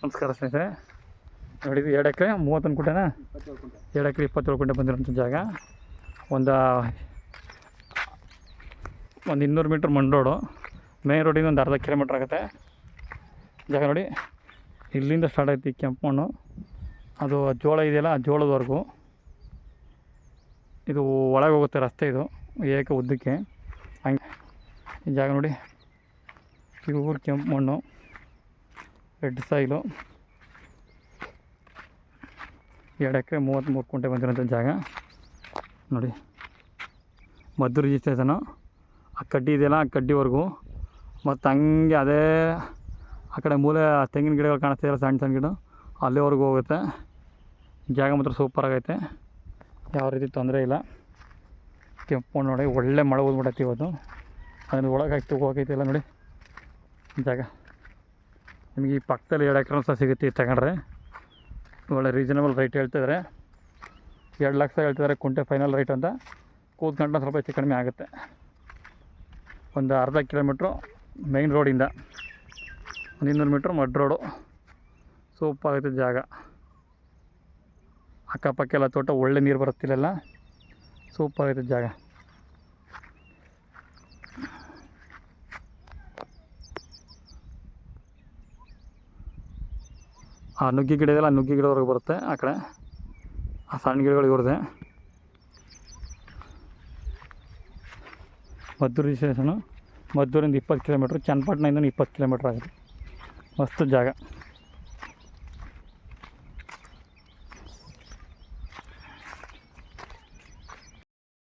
ನಮಸ್ಕಾರ ಸ್ನೇಹಿತರೆ, ನೋಡಿದ್ವಿ 2 ಎಕರೆ 31 ಕುಂಟೆನಾ, 2 ಎಕರೆ 27 ಕುಂಟೆ ಬಂದಿರೋಂಥ ಜಾಗ. ಒಂದು 200 ಮೀಟ್ರ್ ಮಣ್ ರೋಡು, ಮೇನ್ ರೋಡಿಂದ ಒಂದು ಅರ್ಧ ಕಿಲೋಮೀಟ್ರ್ ಆಗುತ್ತೆ ಜಾಗ. ನೋಡಿ, ಇಲ್ಲಿಂದ ಸ್ಟಾರ್ಟ್ ಆಯ್ತು ಈ ಕೆಂಪು ಮಣ್ಣು. ಅದು ಜೋಳ ಇದೆಯಲ್ಲ, ಆ ಜೋಳದವರೆಗೂ ಇದು ಒಳಗೆ ಹೋಗುತ್ತೆ ರಸ್ತೆ. ಇದು ಏಕ ಉದ್ದಕ್ಕೆ ಹಂಗೆ ಈ ಜಾಗ ನೋಡಿ. ಪ್ಯೂರ್ ಕೆಂಪು ಮಣ್ಣು, ರೆಡ್ ಸಾಯಿಲು, 2 ಎಕರೆ 33 ಕುಂಟೆ ಬಂದಿರೋಂಥ ಜಾಗ ನೋಡಿ. ಮದ್ದು ರಿಜಿಸ್ಟ್ರೇಷನು. ಆ ಕಡ್ಡಿ ಇದೆಯಲ್ಲ, ಆ ಕಡ್ಡಿವರೆಗೂ ಮತ್ತು ಹಂಗೆ ಅದೇ ಆ ಕಡೆ ಮೂಲೆ ತೆಂಗಿನ ಗಿಡಗಳು ಕಾಣಿಸ್ತಿದೆಯಲ್ಲ, ಸಣ್ಣ ಸಣ್ಣ ಗಿಡ, ಅಲ್ಲಿವರೆಗೂ ಹೋಗುತ್ತೆ. ಜಾಗ ಮಾತ್ರ ಸೂಪರಾಗೈತೆ, ಯಾವ ರೀತಿ ತೊಂದರೆ ಇಲ್ಲ. ಕೆಂಪು ಮಣ್ಣು ನೋಡಿ, ಒಳ್ಳೆ ಮಳೆ ಓದ್ಬಿಟ್ಟೈತಿ ಇವತ್ತು. ಅದನ್ನು ಒಳಗೆ ಹಾಕಿ ಹೋಗೈತಿಲ್ಲ ನೋಡಿ ಜಾಗ. ನಿಮಗೆ ಈ ಪಕ್ಕದಲ್ಲಿ 2 ಎಕರೆ ಸಹ ಸಿಗುತ್ತೆ ತಗೊಂಡ್ರೆ. ಒಳ್ಳೆ ರೀಸನಬಲ್ ರೈಟ್ ಹೇಳ್ತಿದ್ದಾರೆ, 2 ಲಕ್ಷ ಹೇಳ್ತಿದ್ದಾರೆ ಕುಂಟೆ ಫೈನಲ್ ರೈಟ್ ಅಂತ. ಕೂತ್ಕೊಂಡು ಸ್ವಲ್ಪ ಹೆಚ್ಚು ಕಡಿಮೆ ಆಗುತ್ತೆ. ಒಂದು ಅರ್ಧ ಕಿಲೋಮೀಟ್ರು ಮೈನ್ ರೋಡಿಂದ 200 ಮೀಟ್ರ್ ಮಡ್ ರೋಡು. ಸೂಪರಾಗೈತೆ ಜಾಗ. ಅಕ್ಕಪಕ್ಕೆಲ್ಲ ತೋಟ, ಒಳ್ಳೆ ನೀರು ಬರುತ್ತಿಲ್ಲೆಲ್ಲ. ಸೂಪರಾಗೈತೆ ಜಾಗ. ಆ ನುಗ್ಗಿ ಗಿಡ ಇದೆಯಲ್ಲ, ಆ ನುಗ್ಗಿ ಗಿಡವರೆಗೆ ಬರುತ್ತೆ. ಆ ಕಡೆ ಆ ಸಣ್ಣ ಗಿಡಗಳು ಇವ್ರದೆ. ಮದ್ದೂರು ರಿಜಿಸ್ಟ್ರೇಷನು. ಮದ್ದೂರಿಂದ 20 ಕಿಲೋಮೀಟ್ರ್, ಚನ್ನಪಟ್ಟಣದಿಂದ 20 ಕಿಲೋಮೀಟ್ರ್ ಆಗುತ್ತೆ. ಮಸ್ತ್ ಜಾಗ.